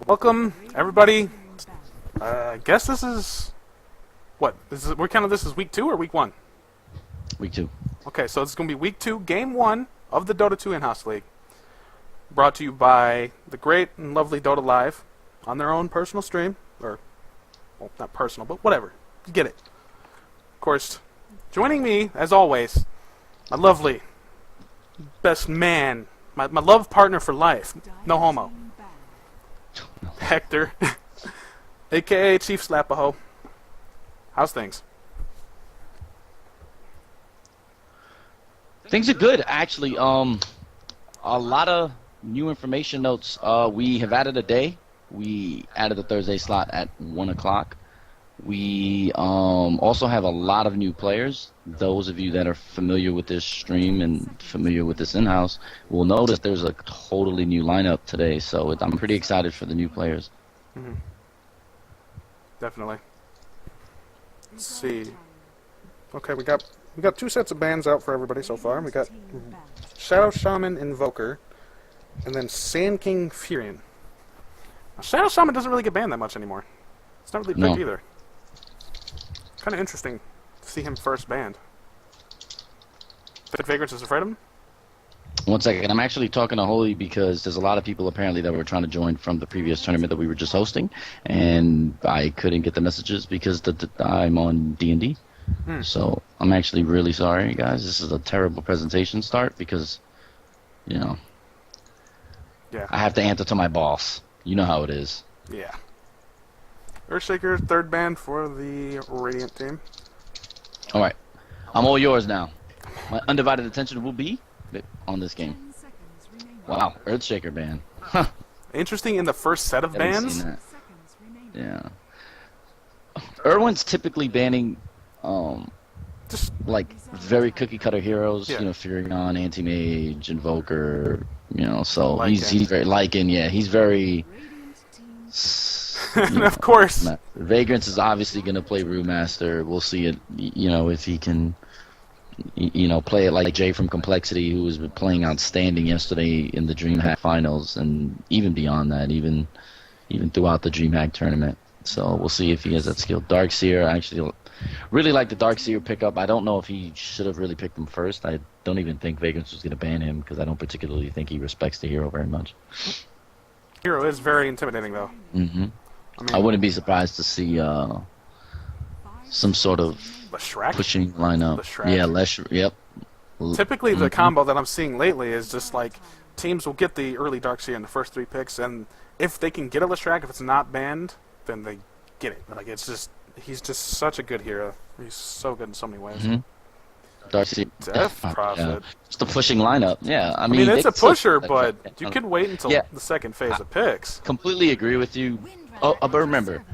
Welcome, everybody. I guess this is... What? We're counting this as week 2 or week 1? Week 2. Okay, so it's going to be week 2, game 1 of the Dota 2 in-house league. Brought to you by the great and lovely Dotalive on their own personal stream. Or, well, not personal, but whatever. You get it. Of course, joining me, as always, my lovely best man, my love partner for life, no homo, Hector, a.k.a. Chief Slapaho. How's things? Things are good, actually. A lot of new information notes. We have added a day. We added the Thursday slot at 1 o'clock. We also have a lot of new players. Those of you that are familiar with this stream and familiar with this in-house will notice there's a totally new lineup today. So I'm pretty excited for the new players. Mm-hmm. Definitely. Let's see. Okay, we got 2 sets of bans out for everybody so far. We got Shadow Shaman Invoker, and then Sand King Furion. Now, Shadow Shaman doesn't really get banned that much anymore. It's not really big either. Kind of interesting to see him first banned. Fit Vagrants is afraid of him? 1 second. I'm actually talking to Holy because there's a lot of people apparently that were trying to join from the previous tournament that we were just hosting, and I couldn't get the messages because I'm on D&D. So I'm actually really sorry, guys. This is a terrible presentation start because, you know, I have to answer to my boss. You know how it is. Yeah. Earthshaker, 3rd ban for the Radiant team. Alright. I'm all yours now. My undivided attention will be on this game. Wow, Earthshaker ban. Huh. Interesting in the first set of bans. Yeah. Irwin's typically banning just like very cookie cutter heroes, you know, Furion, Anti-Mage, Invoker, you know, so Lycan. he's very Lycan, yeah, he's very and of course Vagrants is obviously gonna play Brewmaster. We'll see it, you know, if he can, you know, play it like Jay from Complexity, who was playing outstanding yesterday in the DreamHack finals, and even beyond that, even throughout the DreamHack tournament. So we'll see if he has that skill. Darkseer, I actually really like the Darkseer pickup. I don't know if he should have really picked him first. I don't even think Vagrants was going to ban him because I don't particularly think he respects the hero very much. Hero is very intimidating, though. Mm-hmm. I wouldn't be surprised to see some sort of pushing lineup. Yep. Typically, the combo that I'm seeing lately is just like teams will get the early Darkseer in the first 3 picks, and if they can get a Leshrac, if it's not banned, then they get it. Like, it's just, he's just such a good hero. He's so good in so many ways. Darkseer, Death Prophet. Yeah. Just a pushing lineup. Yeah, I mean it's a pusher, but you could wait until the second phase of picks. Completely agree with you. Oh, but remember,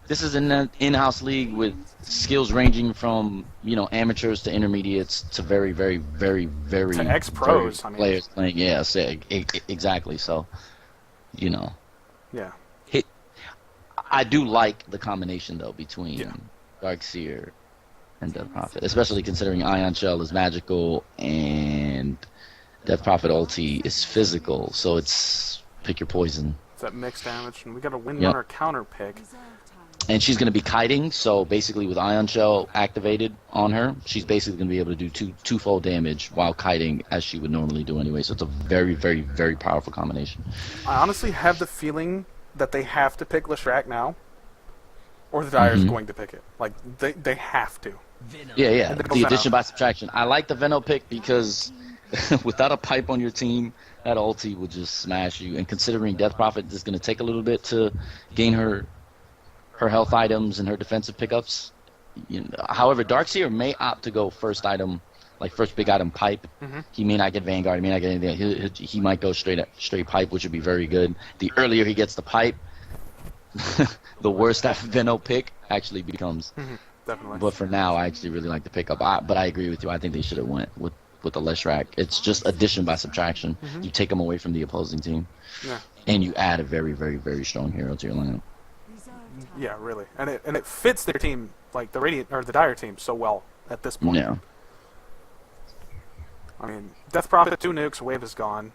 this is an in-house league with skills ranging from, you know, amateurs to intermediates to very, very, very, very to ex-pros. Players playing. Yeah, exactly. So, you know. Yeah. I do like the combination though between Darkseer and Death Prophet, especially considering Ion Shell is magical and Death Prophet ulti is physical, so it's pick your poison. It's that mixed damage, and we got a Windrunner counter pick. And she's going to be kiting, so basically with Ion Shell activated on her, she's basically going to be able to do twofold damage while kiting as she would normally do anyway. So it's a very, very, very powerful combination. I honestly have the feeling that they have to pick Leshrac now, or the Dire's going to pick it. Like, they have to. Yeah. The addition by subtraction. I like the Veno pick because without a pipe on your team, that ulti will just smash you. And considering Death Prophet is going to take a little bit to gain her health items and her defensive pickups. You know, however, Darkseer may opt to go first item, like first big item pipe. He may not get Vanguard. He may not get anything. He might go straight pipe, which would be very good. The earlier he gets the pipe, the worse that Veno pick actually becomes. Definitely. But for now, I actually really like the pickup. But I agree with you. I think they should have went with the Leshrac. It's just addition by subtraction. You take them away from the opposing team, and you add a very, very, very strong hero to your lineup. Yeah, really, and it fits their team, like the Radiant or the Dire team, so well at this point. Yeah. I mean, Death Prophet 2 nukes, wave is gone.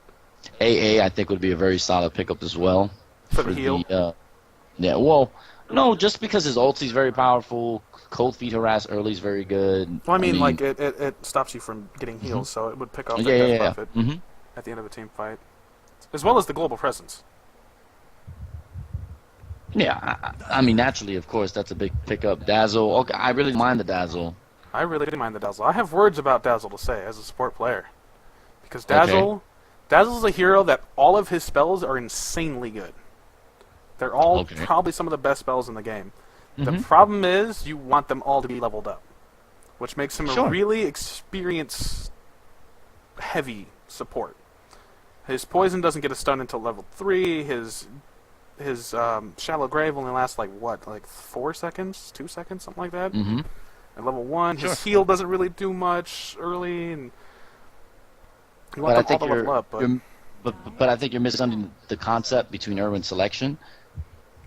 AA I think would be a very solid pickup as well. For the heal? Yeah, well, no, just because his ulti's very powerful, cold feet harass early is very good. Well, I mean like, it stops you from getting heals, so it would pick off that Yeah, death yeah, profit yeah. at the end of a team fight. As well as the global presence. Yeah, I mean, naturally, of course, that's a big pickup. Dazzle, okay, I really mind the Dazzle. I really didn't mind the Dazzle. I have words about Dazzle to say as a support player. Because Dazzle's a hero that all of his spells are insanely good. They're all probably some of the best spells in the game. The problem is you want them all to be leveled up, which makes him a really experience-heavy support. His poison doesn't get a stun until level 3. His shallow grave only lasts like 4 seconds, 2 seconds, something like that. At level 1, his heal doesn't really do much early, and you want them all to level up. But I think you're misunderstanding the concept between Irwin's selection.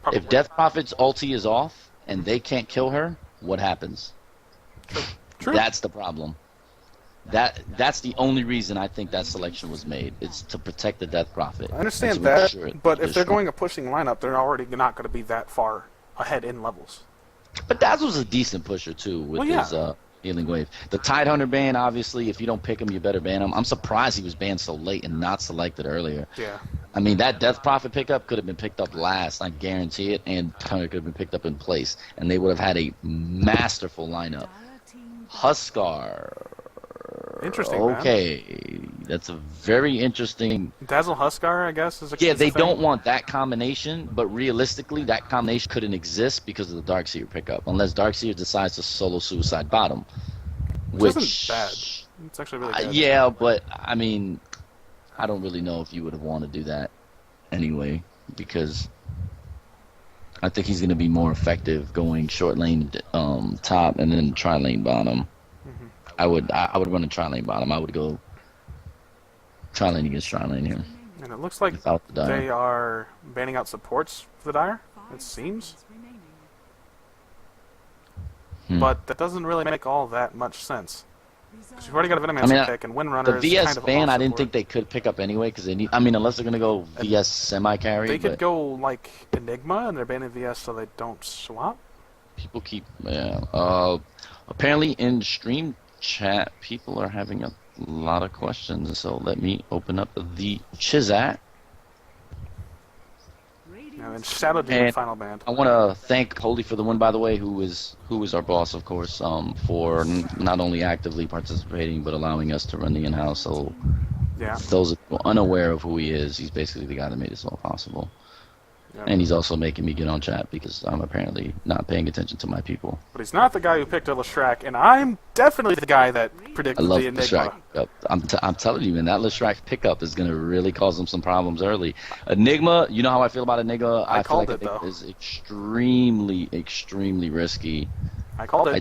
Probably. If Death Prophet's ulti is off and they can't kill her, what happens? True. That's the problem. That's the only reason I think that selection was made. It's to protect the Death Prophet. I understand that, but if they're going a pushing lineup, they're already not going to be that far ahead in levels. But Dazzle's a decent pusher too with his healing wave. The Tidehunter ban, obviously, if you don't pick him, you better ban him. I'm surprised he was banned so late and not selected earlier. Yeah. I mean, that Death Prophet pickup could have been picked up last, I guarantee it, and Hunter could have been picked up in place, and they would have had a masterful lineup. Huskar. Interesting. Okay, that's a very interesting. Dazzle Huskar, I guess, is a they don't want that combination, but realistically, that combination couldn't exist because of the Darkseer pickup, unless Darkseer decides to solo suicide bottom, which isn't bad. It's actually really good. Yeah, but I mean, I don't really know if you would have wanted to do that anyway, because I think he's going to be more effective going short lane top and then tri lane bottom. I would run a tri lane bottom. I would go tri lane against tri lane here. And it looks like they are banning out supports for the Dire, it seems. But that doesn't really make all that much sense. Because you've already got a Venomancer pick, and Windrunner the VS kind of ban I didn't think they could pick up anyway, because they need. I mean, unless they're gonna go VS semi-carry. They could go like Enigma, and they're banning VS so they don't swap. People keep apparently in stream chat, people are having a lot of questions, so let me open up the Chizat. And Shadow Demon final band. I want to thank Holy for the win, by the way, who is our boss, of course, for not only actively participating but allowing us to run the in-house. So, those who are unaware of who he is, he's basically the guy that made this all possible. Yep. And he's also making me get on chat because I'm apparently not paying attention to my people. But he's not the guy who picked Leshrac, and I'm definitely the guy that predicted the Enigma. I'm telling you, man, that Leshrac pickup is going to really cause him some problems early. Enigma, you know how I feel about Enigma? I feel like Enigma is extremely, extremely risky. I called it.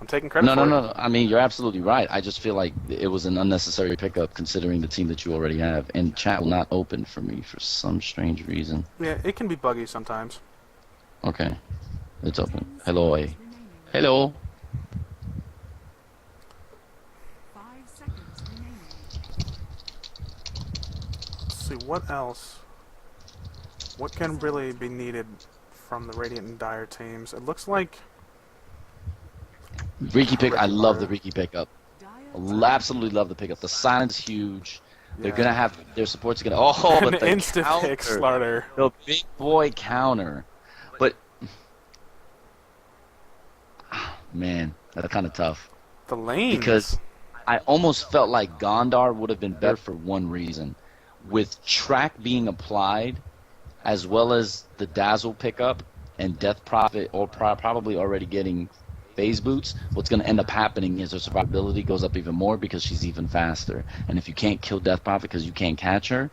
I'm taking credit for it. No. I mean, you're absolutely right. I just feel like it was an unnecessary pickup considering the team that you already have. And chat will not open for me for some strange reason. Yeah, it can be buggy sometimes. Okay. It's open. Hello. Hello. 5 seconds remaining. Let's see, what else? What can really be needed from the Radiant and Dire teams? It looks like... Riki pick. I love the Riki pickup. Absolutely love the pickup. The silence is huge. They're gonna have their supports are gonna. Oh, but the instant pick starter. The big boy counter. But man, that's kind of tough. The lanes. Because I almost felt like Gondar would have been better for one reason. With track being applied, as well as the Dazzle pickup and Death Prophet, or probably already getting phase boots, what's going to end up happening is her survivability goes up even more because she's even faster. And if you can't kill Death Prophet because you can't catch her,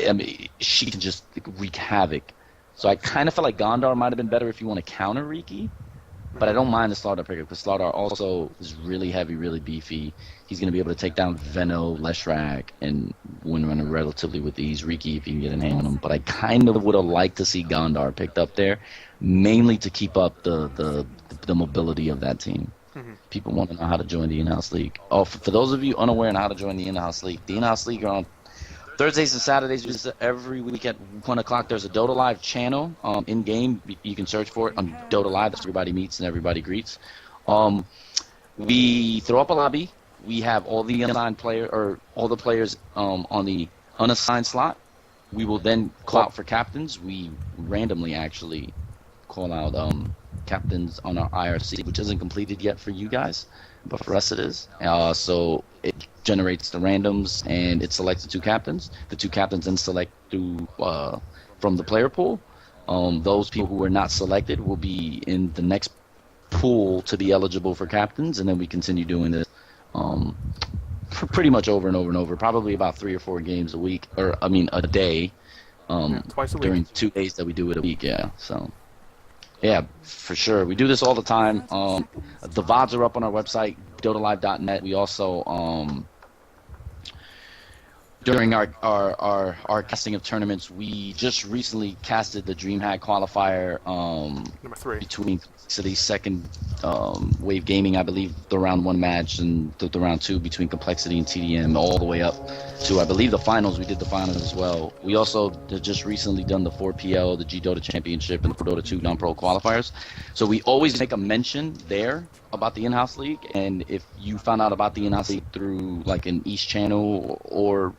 I mean, she can just wreak havoc. So I kind of feel like Gondar might have been better if you want to counter Riki, but I don't mind the Slardar pickup because Slardar also is really heavy, really beefy. He's going to be able to take down Veno, Leshrac, and Windrunner relatively with ease. Riki, if you can get an hand on him. But I kind of would have liked to see Gondar picked up there, mainly to keep up the mobility of that team. People want to know how to join the in-house league. Oh, for those of you unaware on how to join the in-house league are on Thursdays and Saturdays, every week at 1 o'clock, there's a Dotalive channel in game. You can search for it on Dotalive. That's everybody meets and everybody greets. We throw up a lobby. We have all the unassigned all the players on the unassigned slot. We will then call out for captains. We randomly actually call out captains on our IRC, which isn't completed yet for you guys, but for us it is. So it generates the randoms and it selects the 2 captains. The 2 captains then select through from the player pool. Those people who were not selected will be in the next pool to be eligible for captains, and then we continue doing this for pretty much over and over and over, probably about 3 or 4 games a week, or I mean a day, twice a week. during 2 days that we do it a week. Yeah, so yeah, for sure, we do this all the time. The VODs are up on our website, dotalive.net. We also during our casting of tournaments, we just recently casted the DreamHack qualifier Number 3. between City second Wave Gaming, I believe, the round 1 match, and the round 2 between Complexity and TDM, all the way up to, I believe, the finals. We did the finals as well. We also just recently done the 4PL, the G Dota Championship, and the Pro Dota 2 non-pro qualifiers. So we always make a mention there about the in-house league, and if you found out about the in-house league through like an East channel or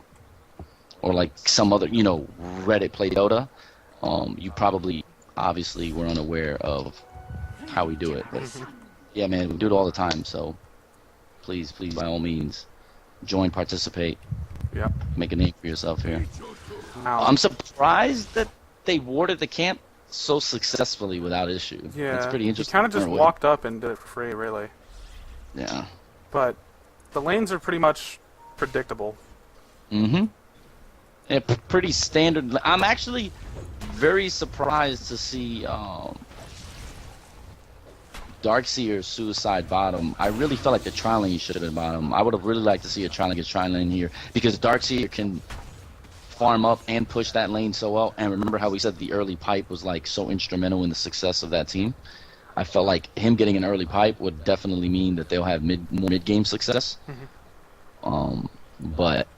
like some other, Reddit Play Dota, you probably obviously were unaware of how we do it. But yeah, man, we do it all the time. So please, by all means, join, participate. Yeah. Make a name for yourself here. Now, I'm surprised that they warded the camp so successfully without issue. yeah, It's pretty he interesting. kind of just walked up and did it for free, really. Yeah. But the lanes are pretty much predictable. Mm-hmm. Yeah, pretty standard. I'm actually very surprised to see Darkseer Suicide bottom. I really felt like the tri-lane should have been bottom. I would have really liked to see a tri-lane here, because Darkseer can farm up and push that lane so well. And remember how we said the early pipe was like so instrumental in the success of that team? I felt like him getting an early pipe would definitely mean that they'll have more mid-game success. But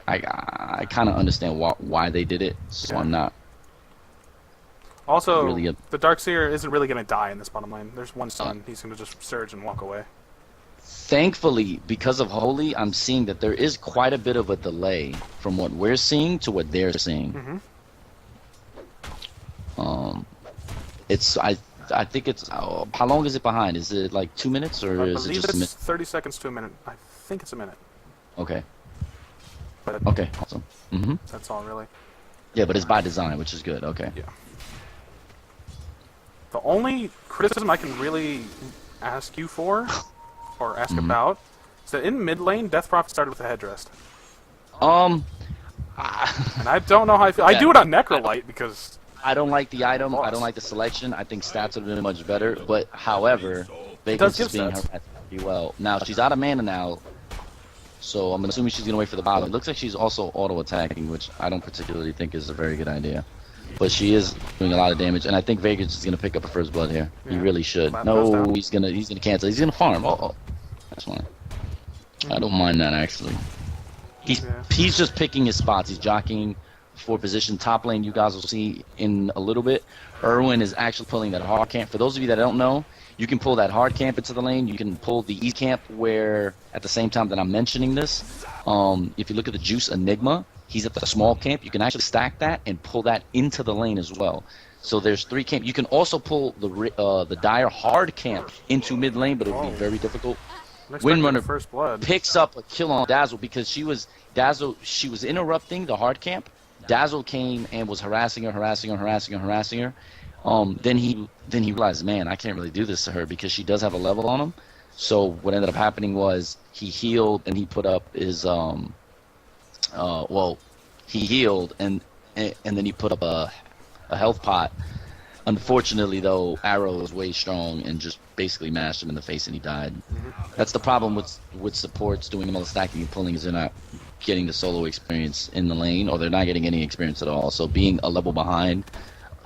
I kind of understand why they did it, so I'm not. Also, Really the Darkseer isn't really going to die in this bottom lane. There's one stun. He's going to just surge and walk away. Thankfully, because of Holy, I'm seeing that there is quite a bit of a delay from what we're seeing to what they're seeing. It's I think it's how long is it behind? Is it like 2 minutes, or I is it believe just a it's minute? 30 seconds to a minute. I think it's a minute. Okay. But Okay. Awesome. that's all, really. Yeah, but it's by design, which is good. Okay. Yeah. The only criticism I can really ask you for, or ask about, is that in mid lane, Death Prophet started with a headdress. And I don't know how I feel. I do it on Necrolite because... I don't like the item. I don't like the selection. I think stats would have been much better. But however, Bacon's is being harassed pretty well. Now she's out of mana now, so I'm assuming she's gonna wait for the bottom. It looks like she's also auto attacking, which I don't particularly think is a very good idea. But she is doing a lot of damage, and I think Vegas is gonna pick up a first blood here. He really should. No, he's gonna cancel. He's gonna farm. Oh, that's fine. I don't mind that actually. He's just picking his spots. He's jockeying for position. Top lane, you guys will see in a little bit. Irwin is actually pulling that hard camp. For those of you that don't know, you can pull that hard camp into the lane. You can pull the east camp where, at the same time that I'm mentioning this, if you look at the Juice Enigma, he's at the small camp. You can actually stack that and pull that into the lane as well. So there's 3 camp. You can also pull the Dire hard camp into mid lane, but it would be very difficult. Windrunner first blood picks up a kill on Dazzle because she was interrupting the hard camp. Dazzle came and was harassing her. Then he realized, man, I can't really do this to her because she does have a level on him. So what ended up happening was he healed and he put up his he healed and then he put up a health pot. Unfortunately, though, Arrow was way strong and just basically mashed him in the face and he died. That's the problem with supports doing all the stacking and pulling, is they're not getting the solo experience in the lane, or they're not getting any experience at all. So being a level behind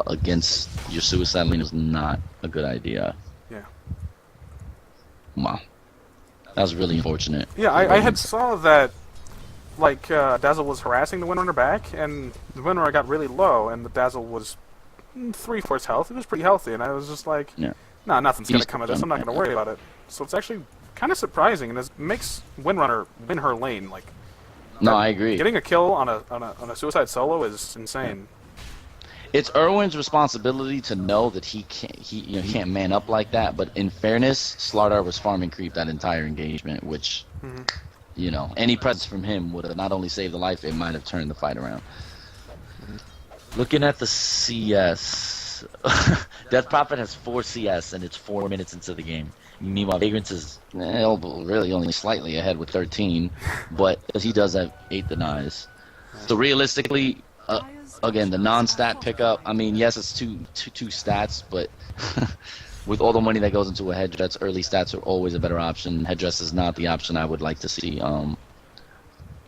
against your suicide lane is not a good idea. Yeah. Wow. That was really unfortunate. Yeah, I had saw that like Dazzle was harassing the Windrunner back, and the Windrunner got really low, and the Dazzle was 3/4 health. It was pretty healthy, and I was just like, Yeah. nah, nothing's going to come of this. I'm not going to worry about it. So it's actually kind of surprising, and it makes Windrunner win her lane. Like, No, I agree. getting a kill on a suicide solo is insane. It's Irwin's responsibility to know that he can't man up like that. But in fairness, Slardar was farming creep that entire engagement, which any presence from him would have not only saved the life, it might have turned the fight around. Looking at the CS, Death Prophet has 4 CS and it's 4 minutes into the game. Meanwhile, Vagrant is really only slightly ahead with 13, but he does have 8 denies. So realistically, again, the non-stat pickup, I mean, yes, it's two stats, but with all the money that goes into a headdress, early stats are always a better option. Headdress is not the option I would like to see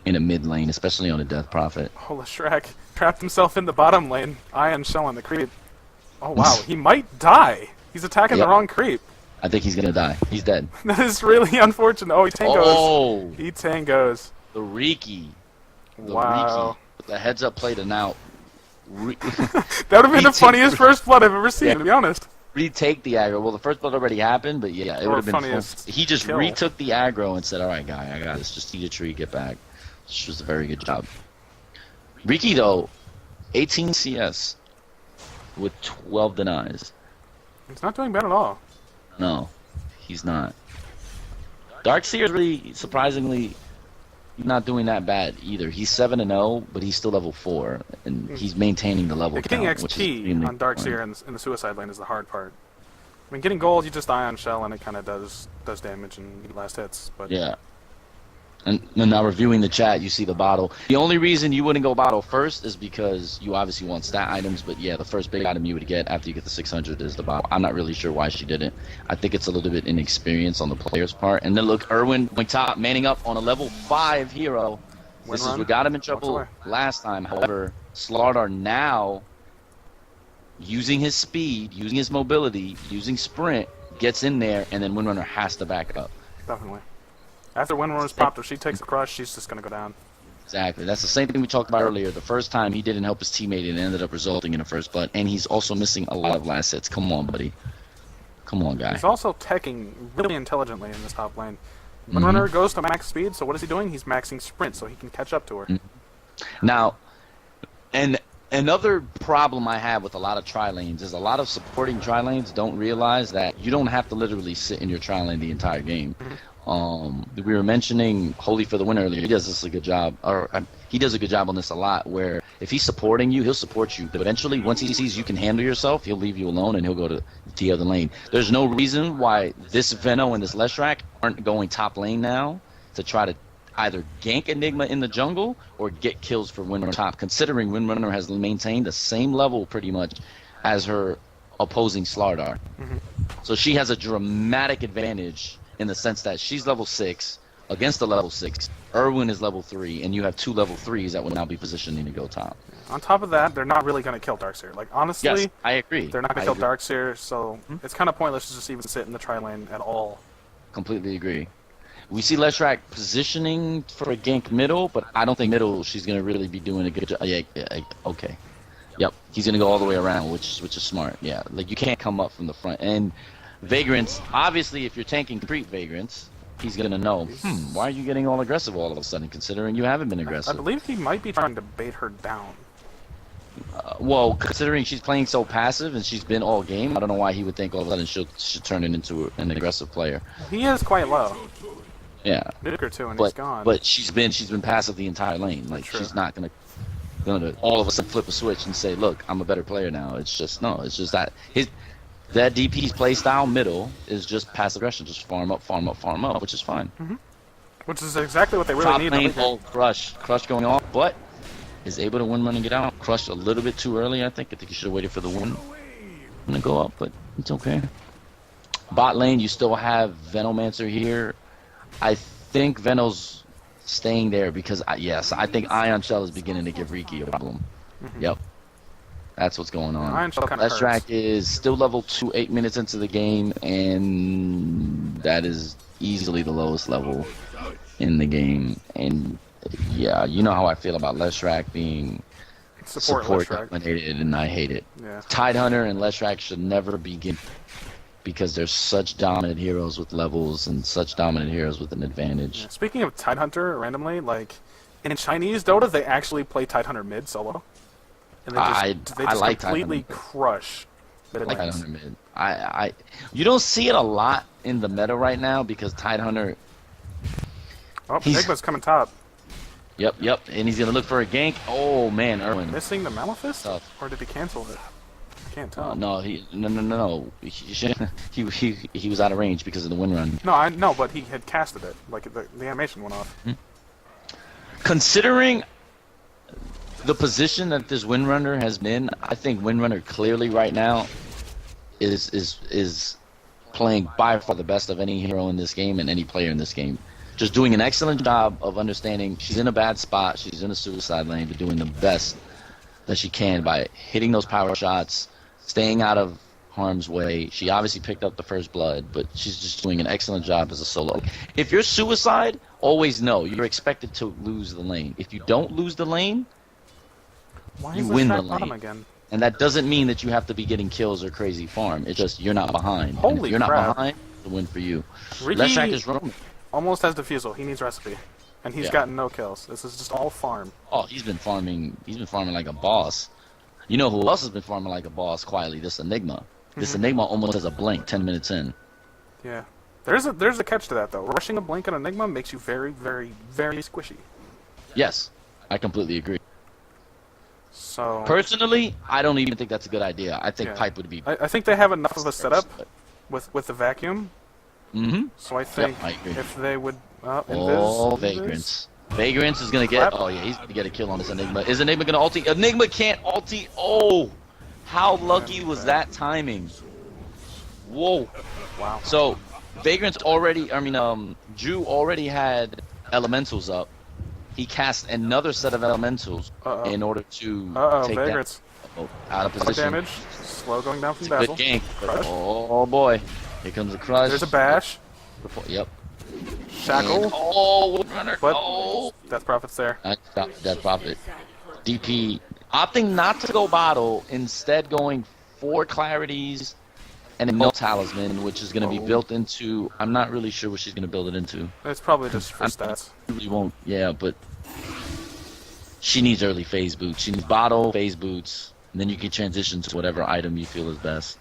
in a mid lane, especially on a Death Prophet. Holy Shrek trapped himself in the bottom lane. Ion Shell on the creep. Oh, wow. He might die. He's attacking the wrong creep. I think he's going to die. He's dead. That is really unfortunate. Oh, he tangos. Oh! He tangos. The Riki. Wow. With the heads up played and out. That would have been the funniest first blood I've ever seen, to be honest. Retake the aggro. Well, the first blood already happened, but yeah, it would have been funniest he just kill. retook the aggro and said, alright, guy, I got this. Just eat a tree, get back. Which was a very good job. Riki, though, 18 CS with 12 denies. He's not doing bad at all. No, he's not. Darkseer is really, surprisingly, not doing that bad either. He's 7-0, but he's still level 4, and he's maintaining the level Getting count, which is XP on Darkseer in the suicide lane is the hard part. I mean, getting gold, you just Ion Shell, and it kind of does damage and last hits. But yeah. And now reviewing the chat, you see the bottle. The only reason you wouldn't go bottle first is because you obviously want stat items, but yeah, the first big item you would get after you get the 600 is the bottle. I'm not really sure why she didn't. I think it's a little bit inexperience on the player's part. And then look, Irwin went top, manning up on a level 5 hero. This is what got him in trouble last time. However, Slardar now, using his speed, using his mobility, using sprint, gets in there, and then Windrunner has to back up. Definitely. After Windrunner's popped, if she takes the crush, she's just going to go down. Exactly. That's the same thing we talked about earlier. The first time he didn't help his teammate and it ended up resulting in a first blood. And he's also missing a lot of last hits. Come on, buddy. Come on, guy. He's also teching really intelligently in this top lane. Windrunner goes to max speed, so what is he doing? He's maxing sprint so he can catch up to her. Now, and another problem I have with a lot of tri-lanes is a lot of supporting tri-lanes don't realize that you don't have to literally sit in your tri-lane the entire game. We were mentioning Holy for the Win earlier. He does this a good job, he does a good job on this a lot, where if he's supporting you, he'll support you. But eventually, once he sees you can handle yourself, he'll leave you alone and he'll go to the other lane. There's no reason why this Veno and this Leshrac aren't going top lane now to try to either gank Enigma in the jungle or get kills for Windrunner top, considering Windrunner has maintained the same level pretty much as her opposing Slardar. So she has a dramatic advantage in the sense that she's level 6 against the level 6. Irwin is level 3, and you have 2 level 3s that will now be positioning to go top. On top of that, they're not really going to kill Darkseer. Like, honestly, Yes, I agree. they're not going to kill Darkseer, so it's kind of pointless to just even sit in the tri-lane at all. Completely agree. We see Leshrac positioning for a gank middle, but I don't think middle she's going to really be doing a good job. Yeah, okay. Yep, he's going to go all the way around, which is smart. Yeah, like you can't come up from the front. And Vagrants, obviously, if you're tanking creep Vagrants, he's going to know, why are you getting all aggressive all of a sudden, considering you haven't been aggressive? I believe he might be trying to bait her down. Well, considering she's playing so passive and she's been all game, I don't know why he would think all of a sudden she'll turn it into an aggressive player. He is quite low. Yeah. Nuke or two and he's gone. But she's been passive the entire lane. Like she's not gonna all of a sudden flip a switch and say, look, I'm a better player now. It's just that that DP's play style middle is just passive aggression, just farm up, which is fine. Which is exactly what they really Top need. lane, crush going off, but is able to win running it out. Crushed a little bit too early, I think. I think he should have waited for the win. I'm gonna go up, but it's okay. Bot lane, you still have Venomancer here. I think Veno's staying there because, I think Ion Shell is beginning to give Riki a problem. Yep. That's what's going on. Ion Shell kind of Leshrac is still level 2, 8 minutes into the game, and that is easily the lowest level in the game. And Yeah, you know how I feel about Leshrac being Support support Leshrac. dominated, and I hate it. Yeah. Tidehunter and Leshrac should never begin because they're such dominant heroes with levels and such dominant heroes with an advantage. Yeah. Speaking of Tidehunter, randomly, like in Chinese Dota, they actually play Tidehunter mid solo, and they just like completely Tidehunter. crush mid Like lanes. Tidehunter mid. You don't see it a lot in the meta right now because Tidehunter. Oh, He's- Enigma's coming top. Yep, and he's gonna look for a gank. Oh man, Erwin. Missing the Malefist? Tough. Or did he cancel it? I can't tell. No. He was out of range because of the wind run. No, I know, but he had casted it. Like the animation went off. Considering the position that this Windrunner has been, I think Windrunner clearly right now is playing by far the best of any hero in this game and any player in this game. Just doing an excellent job of understanding she's in a bad spot, she's in a suicide lane, but doing the best that she can by hitting those power shots, staying out of harm's way. She obviously picked up the first blood, but she's just doing an excellent job as a solo. If you're suicide, always know you're expected to lose the lane. If you don't lose the lane, Why you is win the the Shrek bottom lane. again? And that doesn't mean that you have to be getting kills or crazy farm. It's just you're not behind. And Holy if you're crap. not behind, it's a win for you. Ricky Leshrac is roaming. almost has defusal. He needs recipe. And he's Yeah. gotten no kills. This is just all farm. Oh, he's been farming. He's been farming like a boss. You know who else has been farming like a boss quietly? This Enigma. This Enigma almost has a blink 10 minutes in. Yeah. There's a catch to that, though. Rushing a blink on Enigma makes you very, very, very squishy. Yes, I completely agree. So... Personally, I don't even think that's a good idea. I think Yeah. Pipe would be. I think they have enough of a setup with the vacuum. Mm-hmm. So I think I agree. if they would... Oh, Invis. Vagrants. Vagrants is gonna get. Clap. Oh yeah, he's gonna get a kill on this Enigma. Is Enigma gonna ulti? Enigma can't ulti. Oh, how lucky was that timing? Whoa. Wow. So, Vagrant's already. I mean, Drew already had elementals up. He cast another set of elementals Uh-oh. in order to Uh-oh, take Vagrants. that out of Good position. damage. Slow going down from It's a good Dazzle. gank. Crush. Oh boy, here comes a crush. There's a bash. Yep. Shackle. And, oh, runner. But Oh. Death Prophet's there. I stopped Death Prophet. DP opting not to go bottle, instead going for clarities and a Mill Talisman, which is going to be built into. I'm not really sure what she's going to build it into. It's probably just for I'm- stats. Really won't. Yeah, but she needs early phase boots. She needs bottle phase boots, and then you can transition to whatever item you feel is best.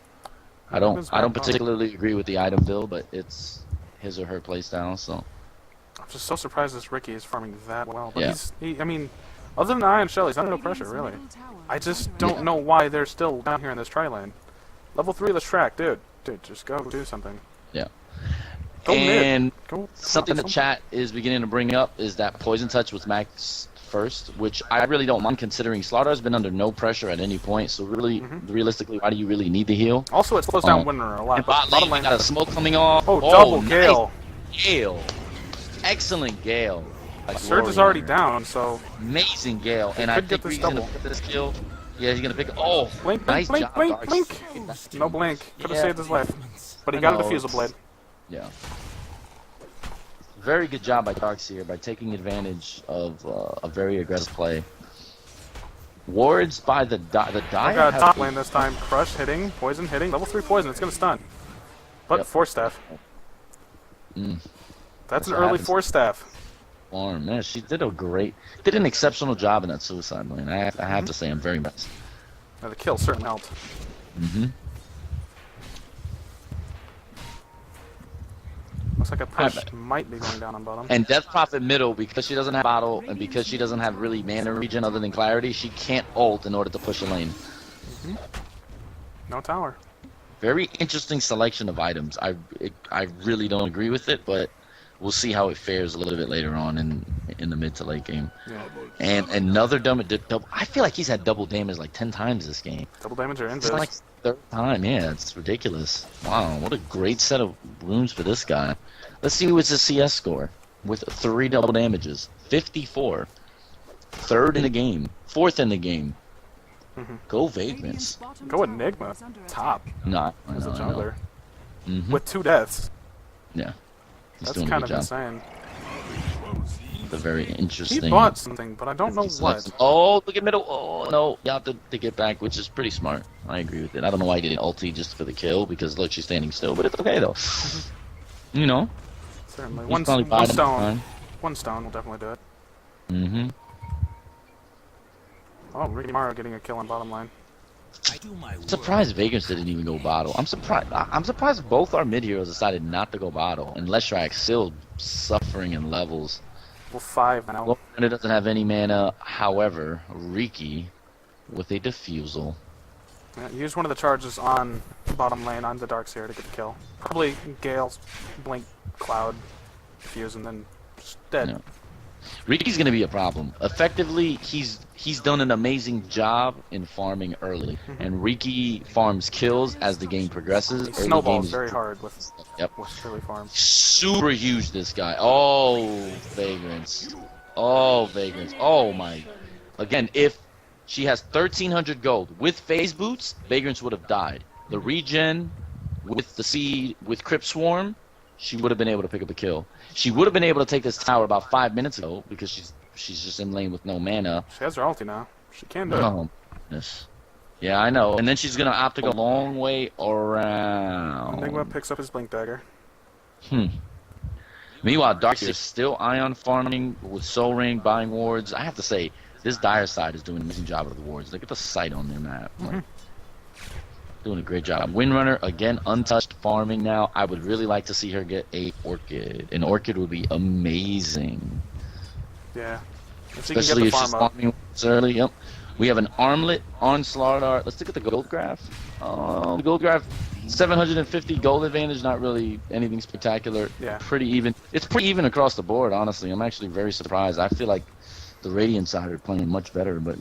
I don't particularly agree with the item build, but it's his or her playstyle. So I'm just so surprised this Ricky is farming that well. But Yeah. I mean, other than Iron Shell, he's under no pressure, really. I just don't know why they're still down here in this tri lane. Level 3 Leshrac, dude. Dude, just go do something. yeah. Go And mid. Go something the chat is beginning to bring up is that Poison Touch was max first, which I really don't mind considering Slaughter has been under no pressure at any point. So really, realistically, why do you really need the heal? Also, it slows down Winner a lot. And bot Bottom lane, we got a smoke coming off. Oh, double nice Gale. Gale. Excellent Gale. Like Surge is Warrior. already down, so Amazing Gale. And I could get think this he's going to double. pick this kill. Yeah, he's going to pick. Oh, blink, blink, nice blink, job, blink, Darks. blink. No blink. Could have Yeah. saved his life. But he I got a know, defusal blade. Yeah. Very good job by Darks here by taking advantage of a very aggressive play. Wards by the I Dire. got top lane this time. Crush hitting, poison hitting. Level 3 poison. It's going to stun. But Yep. Force Staff. Mm. That's an what early happens. Force Staff. Farm. Man, she did an exceptional job in that suicide lane. I have to say, I'm very impressed. Now the kill certainly helped. Mm-hmm. Looks like a push might be going down on bottom. And Death Prophet middle, because she doesn't have bottle and because she doesn't have really mana regen other than clarity, she can't ult in order to push a lane. No tower. Very interesting selection of items. I really don't agree with it, but we'll see how it fares a little bit later on in the mid to late game. Yeah. And another double. I feel like he's had double damage like 10 times this game. Double damage or It's invis. like third time. Yeah, it's ridiculous. Wow, what a great set of runes for this guy. Let's see what's his CS score with 3 double damages. 54. Third in the game. Fourth in the game. Go Vagrants. Go Enigma. Top. No, I As a know. jungler. Mhm. With 2 deaths. Yeah. He's That's doing a kind good of job. insane. the very interesting. He bought something, but I don't know what. Oh, look at middle. Oh no, you have to get back, which is pretty smart. I agree with it. I don't know why he didn't ulti just for the kill, because look, she's standing still, but it's okay though. You know. Certainly. He's One probably stone. fine. One stone will definitely do it. Mm-hmm. Oh, Ricky Mario getting a kill on bottom line. I'm surprised Vagrants didn't even go bottle. I'm surprised both our mid heroes decided not to go bottle, and Leshrac still suffering in levels. Well, 5 now. Well, and it doesn't have any mana. However, Riki with a defusal. Yeah, use one of the charges on bottom lane on the Darkseer to get the kill. Probably Gale's Blink Cloud defuse and then just dead. Yeah. Riki's gonna be a problem. Effectively, he's done an amazing job in farming early, and Riki farms kills as the game progresses. He snowballs very hard with early farms. Super huge, this guy. Oh, Vagrants. Oh, Vagrants. Oh my. Again, if she has 1,300 gold with phase boots, Vagrants would have died. The regen with the seed with Crypt Swarm, she would have been able to pick up a kill. She would have been able to take this tower about 5 minutes ago because she's just in lane with no mana. She has her ulti now. She can do it. Oh, goodness. Yeah, I know. And then she's gonna opt to go a long way around. Enigma picks up his Blink Dagger. Meanwhile, Darkseer is still Ion farming with Soul Ring, buying wards. I have to say, this dire side is doing an amazing job with the wards. Look at the sight on their map. Like, doing a great job. Windrunner, again, untouched farming now. I would really like to see her get a Orchid. An Orchid would be amazing. Yeah. Especially if she's farming early. Yep. We have an Armlet on Slardar. Let's look at the gold graph. The gold graph, 750 gold advantage, not really anything spectacular. Yeah. Pretty even. It's pretty even across the board, honestly. I'm actually very surprised. I feel like the Radiant side are playing much better, but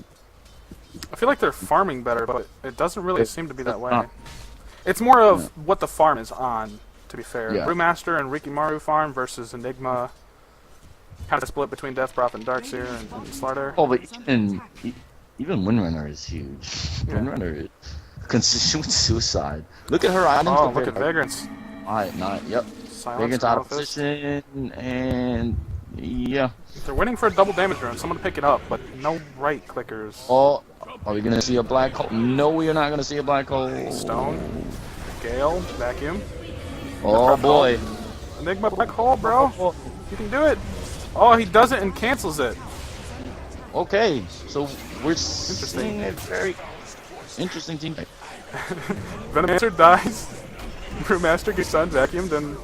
I feel like they're farming better, but it doesn't really seem to be that way. It's more of what the farm is on, to be fair. Yeah. Brewmaster and Rikimaru farm versus Enigma. Kind of split between Death Prophet and Darkseer and Slardar. oh, but even Windrunner is huge. Windrunner is consistent with suicide. Look at her items. Oh, look at Vagrants. Alright, yep. Silence, Vagrant's out of position, and yeah. They're waiting for a double damage rune, someone to pick it up, but no right clickers. Oh, are we gonna see a black hole? No, we are not gonna see a black hole. Stone, Gale, Vacuum. Oh boy. Enigma black hole, bro. You can do it. Oh, he does it and cancels it. Okay, so we're seeing a very interesting team. Venomancer dies. Brewmaster gets sun vacuumed, and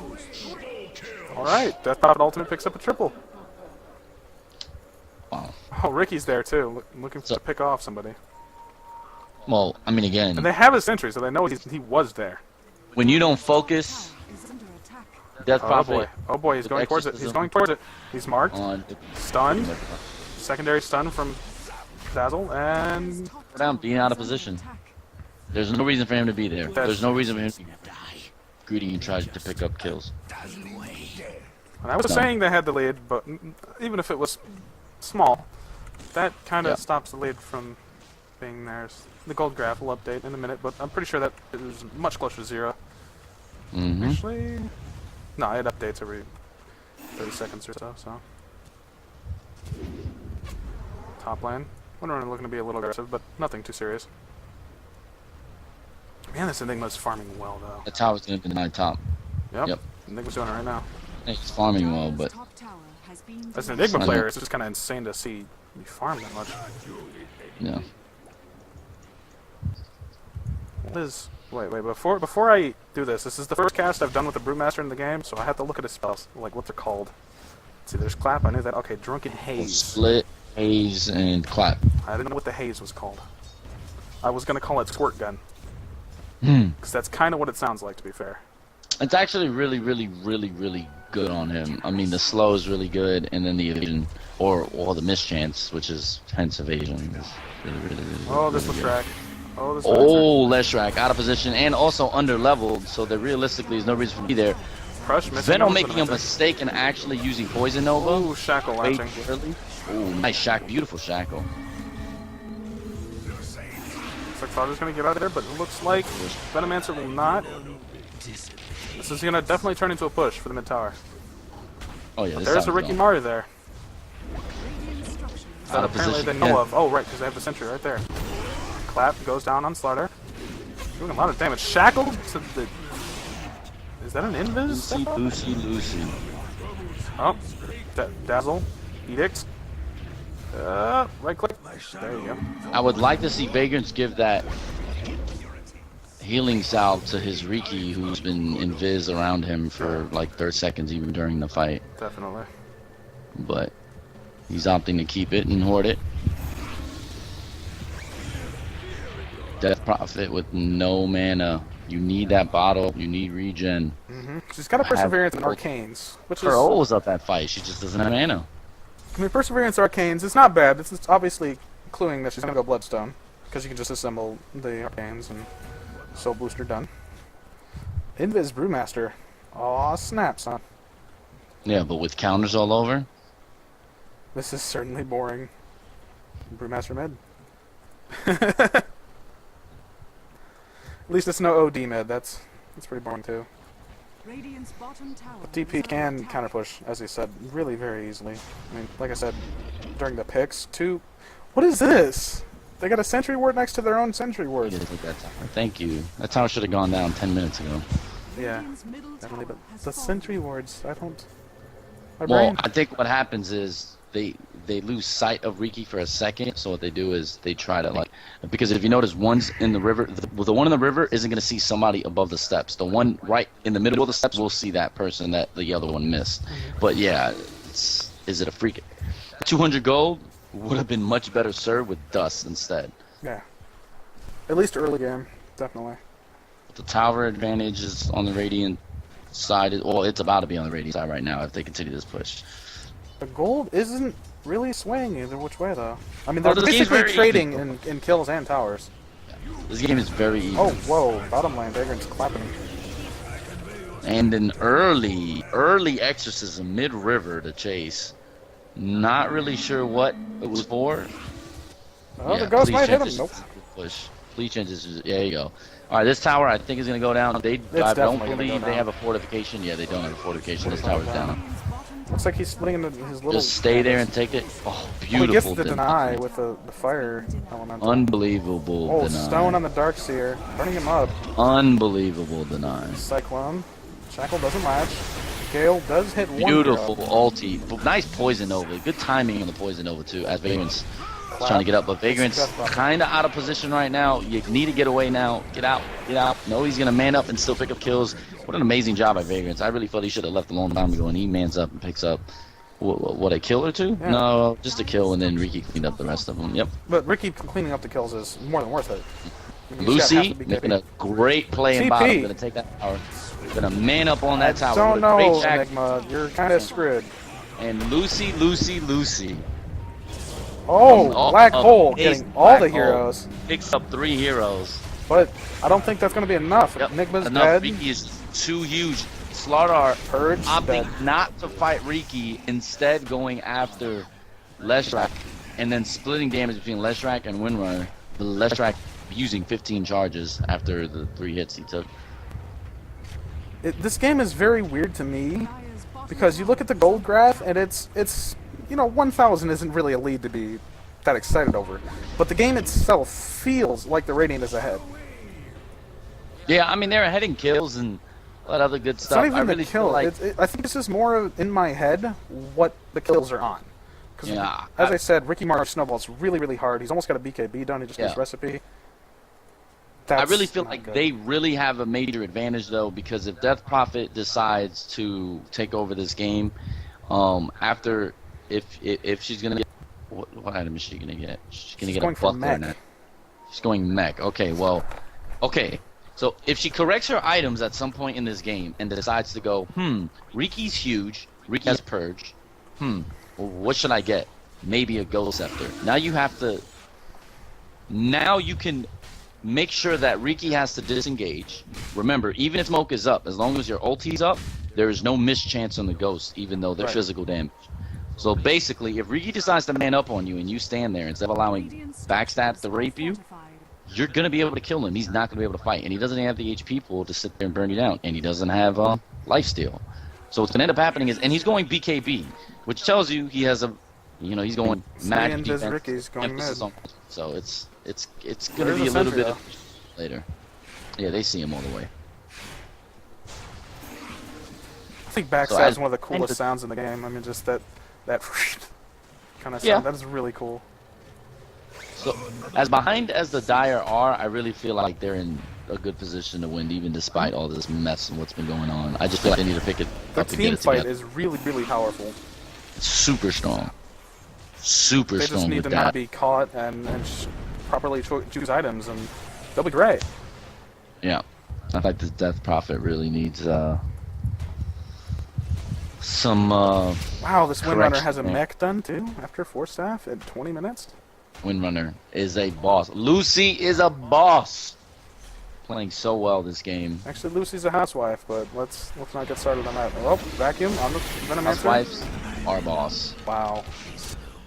alright, Death Prophet Ultimate picks up a triple. Wow. Oh, Ricky's there too, looking to pick off somebody. Well, I mean, again, And they have his sentry, so they know he was there. when you don't focus, Death Prophet. Oh boy, he's going towards it. He's going towards it. He's marked. Stunned. Secondary stun from Dazzle, and Down, being out of position. There's no reason for him to be there. There's no reason for him to be greedy and try to pick up kills. and I was saying they had the lead, but even if it was small, that kind of stops the lead from being theirs. The gold graph will update in a minute, but I'm pretty sure that is much closer to 0. Actually, no, it updates every 30 seconds or so. Top lane. Windrunner looking to be a little aggressive, but nothing too serious. Man, this Enigma's farming well, though. The tower's gonna be my top. Yep. Enigma's doing it right now. He's farming well, but As an Enigma player, it's just kind of insane to see you farm that much. yeah. Liz, wait, before I do this is the first cast I've done with the Brewmaster in the game, so I have to look at his spells, like what they're called. Let's see, there's Clap, I knew that. Okay, Drunken Haze. Split, Haze, and Clap. I didn't know what the Haze was called. I was going to call it Squirt Gun. Because that's kind of what it sounds like, to be fair. It's actually really, really, really, really good on him. I mean, the slow is really good, and then the evasion, or the mischance, which is hence evasion, is really, really, really Oh, this really will good. track. Oh, this Leshrac out of position and also under leveled, so there realistically is no reason for me there. Crush, Venom making a mistake and actually using Poison Nova. Ooh, Shackle launching. Ooh, nice shack, beautiful shackle. Looks like Father's going to get out of there, but it looks like Venomancer will not. This is going to definitely turn into a push for the mid tower. Oh yeah, There's a Ricky Mario there. That apparently they know of. Oh, right, because they have the sentry right there. Clap goes down on Slaughter. Doing a lot of damage. Shackled to the... Is that an invis? Lucy. Oh, Dazzle. Edict. Right click. There you go. I would like to see Vagrants give that healing salve to his Riki, who's been invis around him for like 30 seconds even during the fight. Definitely. But he's opting to keep it and hoard it. Death Prophet with no mana. You need that bottle. You need regen. She's got a Perseverance and Arcanes. Which her is... ult was up that fight. She just doesn't have mana. I mean, Perseverance Arcanes, it's not bad. It's obviously cluing that she's going to go Bloodstone. Because you can just assemble the Arcanes and Soul Booster done. Invis Brewmaster. Aw, snap, son. Yeah, but with counters all over? This is certainly boring. Brewmaster mid. At least it's no OD mid. That's pretty boring too. Radiant's bottom tower But DP can counter push, as he said, really very easily. I mean, like I said, during the picks, too. What is this? They got a sentry ward next to their own sentry ward. Yeah, that tower. Thank you. That tower should have gone down 10 minutes ago. Yeah, definitely. But the sentry wards, I don't. My Well, brain. I think what happens is they lose sight of Riki for a second, so what they do is they try to, like, because if you notice, one's in the river, the one in the river isn't going to see somebody above the steps. The one right in the middle of the steps will see that person that the other one missed. But yeah, is it a freak? 200 gold would have been much better served with dust instead. Yeah. At least early game, definitely. The tower advantage is on the Radiant side. Well, it's about to be on the Radiant side right now if they continue this push. The gold isn't really swaying either which way, though. I mean, they're this game's basically very trading easy. in kills and towers. This game is very easy. Oh, whoa. Bottom lane, Vagrant's clapping. And an early exorcism mid-river to chase. Not really sure what it was for. Oh, the ghost might hit him. Nope. Push. Please change this. There you go. All right, this tower I think is going to go down. I don't definitely gonna believe go they down. have a fortification. Yeah, they don't have a fortification. This tower's down. Looks like he's splitting into his little... Just stay there and take it. Oh, He beautiful. gets the deny with the fire element. Unbelievable Oh, deny. stone on the Darkseer. Burning him up. Unbelievable deny. Cyclone. Shackle doesn't latch. Gale does hit one Beautiful hero. ulti. Nice poison over. Good timing on the poison over too. As Vagrant's trying to get up, but Vagrant's kind of out of position right now. You need to get away now. Get out. Get out. No, he's gonna man up and still pick up kills. What an amazing job by Vagrants. I really thought he should have left a long time ago, and he mans up and picks up. What, a kill or two? Yeah. No, just a kill, and then Riki cleaned up the rest of them. Yep. But Ricky cleaning up the kills is more than worth it. I mean, he's got half Lucy the BKB. making a great play in TP. bottom. Gonna take that tower. Gonna man up on that tower. Don't What a great know, jack. Enigma. You're kind of screwed. And Lucy. Oh, Black Hole Ace getting all the Black Hole. heroes. Picks up 3 heroes. But I don't think that's going to be enough. Yep. Enigma's Enough. dead. Riki is too huge. Slaughter Purge opting dead. not to fight Riki, instead going after Leshrac, and then splitting damage between Leshrac and Windrunner. The Leshrac using 15 charges after the 3 hits he took. This game is very weird to me because you look at the gold graph and it's 1,000 isn't really a lead to be that excited over, but the game itself feels like the Radiant is ahead. Yeah, I mean they're ahead in kills and a lot of other good It's stuff. not even I the really kill. feel like I think this is more in my head what the kills are on. Because Yeah, as I said, Ricky Marsh snowballs really, really hard. He's almost got a BKB done. He just needs recipe. I really feel not like good. they really have a major advantage though, because if Death Prophet decides to take over this game, after if she's gonna get what item is she gonna get? She's gonna get going a for buckler. mech. She's going mech. Okay, well, okay. So if she corrects her items at some point in this game and decides to go, Riki's huge. Riki has purge. Well, what should I get? Maybe a Ghost Scepter. Now you have to. Now you can make sure that Riki has to disengage. Remember, even if smoke is up, as long as your ulti's up, there is no mischance on the ghost, even though they're Right. physical damage. So basically, if Riki decides to man up on you and you stand there instead of allowing backstab to rape you, you're going to be able to kill him. He's not going to be able to fight. And he doesn't have the HP pool to sit there and burn you down. And he doesn't have lifesteal. So what's going to end up happening is, and he's going BKB, which tells you he has a You know, he's going Slee mad and defense. Ricky's going emphasis mid. on, so it's going to There's be a a little sentry, bit of later. Yeah, they see him all the way. I think backstab is one of the coolest sounds in the game. I mean, just that kind of sound. Yeah. That is really cool. So, as behind as the Dire are, I really feel like they're in a good position to win, even despite all this mess and what's been going on. I just feel like they need to pick it The up and get team it fight together. is really, really powerful. It's super strong. Super They strong just need with to that. not be caught and properly choose items, and they'll be great. Yeah. I think the Death Prophet really needs some Wow, this Windrunner has a correction there. mech done too after 4 staff in 20 minutes. Windrunner is a boss. Lucy is a boss. Playing so well this game. Actually, Lucy's a housewife, but let's not get started on that. Oh, vacuum on the Venomancer. Housewives are boss. Wow,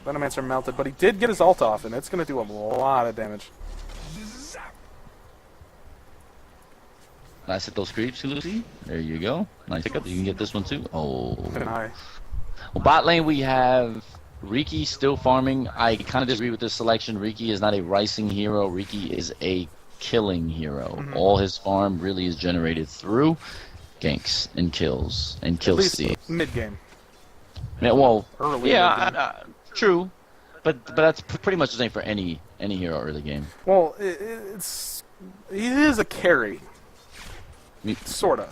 Venomancer melted, but he did get his ult off, and it's gonna do a lot of damage. Nice hit those creeps, Lucy. There you go. Nice pickup. You can get this one too. Oh. And I, Well, bot lane we have Riki still farming. I kind of disagree with this selection. Riki is not a ricing hero. Riki is a killing hero. Mm-hmm. All his farm really is generated through ganks and kills and at kill least steal. mid game. Yeah, well, Early yeah, mid-game. true, but that's pretty much the same for any hero early game. Well, he is a carry, Me- sorta.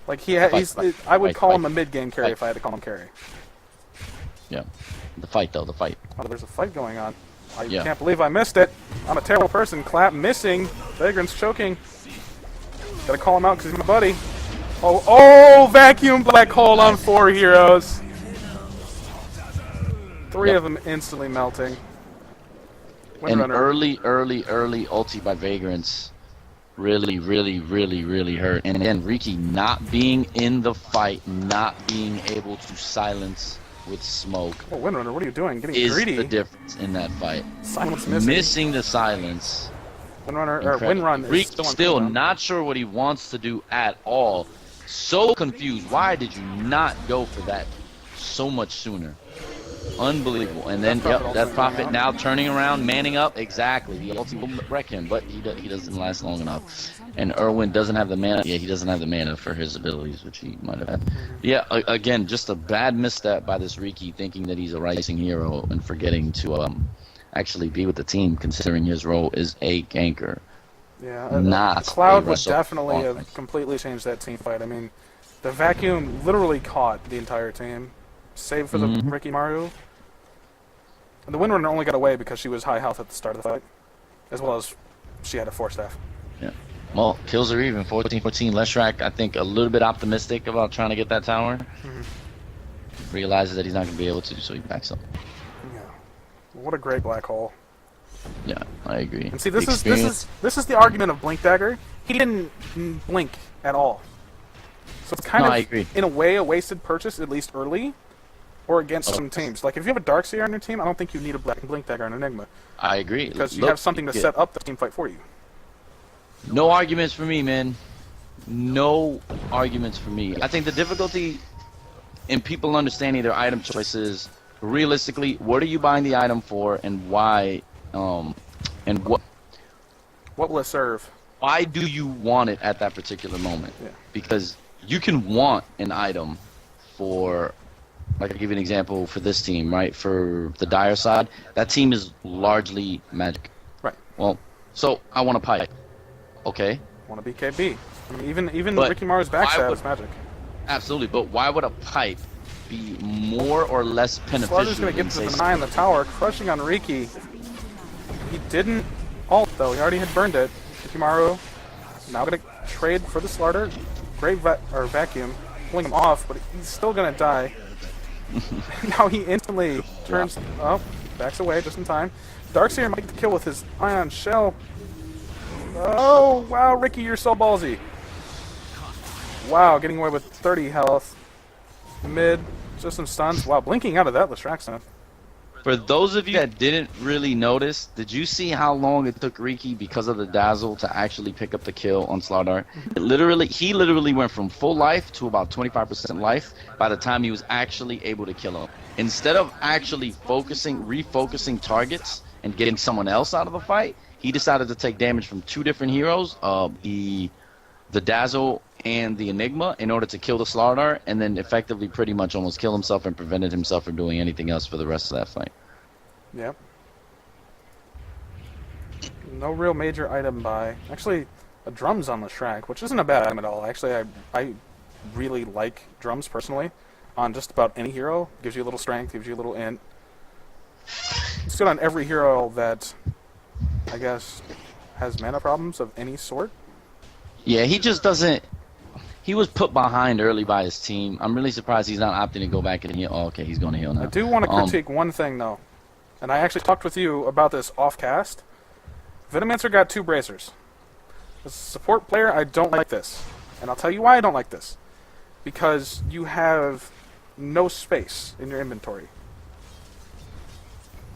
Like Fight. I would Fight, call fight. him a mid game carry Fight. if I had to call him carry. Yeah, the fight though, the fight. Oh, there's a fight going on. I Yeah. can't believe I missed it. I'm a terrible person. Clap missing. Vagrant's choking. Gotta call him out because he's my buddy. Oh, vacuum black hole on 4 heroes. 3 Yep. of them instantly melting. An Windrunner. early ulti by Vagrants really hurt. And then Riki not being in the fight, not being able to silence with smoke Oh, Windrunner, what are you doing? Getting is greedy. the difference in that fight. Silence missing. Missing the silence. Windrunner, or Incredible. Windrun is Riki still on still cooldown. not sure what he wants to do at all. So confused. Why did you not go for that so much sooner? Unbelievable. And then, Death Prophet yep, that ultimate Prophet going out. now turning around, manning up. Exactly. The ultimate will wreck him, but he doesn't last long enough. And Irwin doesn't have the mana. Yeah, he doesn't have the mana for his abilities, which he might have had. Yeah, again, just a bad misstep by this Riki, thinking that he's a rising hero and forgetting to actually be with the team, considering his role is a ganker. Yeah, Not Cloud a would wrestle definitely offense. have completely changed that team fight. I mean, the vacuum literally caught the entire team, save for the Mhm. Ricky Maru. And the Windrunner only got away because she was high health at the start of the fight, as well as she had a 4 staff. Yeah. Well, kills are even. 14-14. Leshrac, I think, a little bit optimistic about trying to get that tower. Realizes that he's not going to be able to, so he backs up. Yeah, what a great black hole. Yeah, I agree. And see, this The is experience- the argument of Blink Dagger. He didn't blink at all, so it's kind No, of I agree. in a way a wasted purchase, at least early, or against some teams. Like if you have a Darkseer on your team, I don't think you need a Blink Dagger on Enigma I agree. because you Look, have something to yeah. set up the team fight for you. No arguments for me, man. No arguments for me. I think the difficulty in people understanding their item choices, realistically, what are you buying the item for, and why, and what? What will it serve? Why do you want it at that particular moment? Yeah. Because you can want an item for, like I'll give you an example for this team, right? For the Dire side, that team is largely magic. Right. Well, so I want a pipe. Okay, Want to be KB? I mean, even But Ricky Maru's why backstab would- is magic. absolutely. But why would a pipe be more or less beneficial? Slarder's gonna get to than, the say, 9 in the tower, crushing on Riki. He didn't ult though. He already had burned it. Ricky Maru now gonna trade for the Slarder. Great vacuum, pulling him off, but he's still gonna die. Now he instantly turns backs away just in time. Darkseer might get the kill with his ion shell. Oh wow, Ricky, you're so ballsy. Wow, getting away with 30 health. Mid, just some stuns. Wow, blinking out of that Leshrac stun. For those of you that didn't really notice, did you see how long it took Riki because of the dazzle to actually pick up the kill on Slardar? He literally went from full life to about 25% life by the time he was actually able to kill him. Instead of actually refocusing targets and getting someone else out of the fight, he decided to take damage from two different heroes, the dazzle and the Enigma, in order to kill the Slardar, and then effectively pretty much almost kill himself and prevented himself from doing anything else for the rest of that fight. Yep. No real major item buy. Actually, a drums on the Shrek, which isn't a bad item at all. Actually, I really like drums personally on just about any hero. Gives you a little strength, gives you a little int. It's good on every hero that, I guess, has mana problems of any sort. Yeah, he just doesn't... He was put behind early by his team. I'm really surprised he's not opting to go back and heal. Oh, okay, he's going to heal now. I do want to critique one thing, though. And I actually talked with you about this off-cast. Venomancer got 2 bracers. As a support player, I don't like this. And I'll tell you why I don't like this. Because you have no space in your inventory.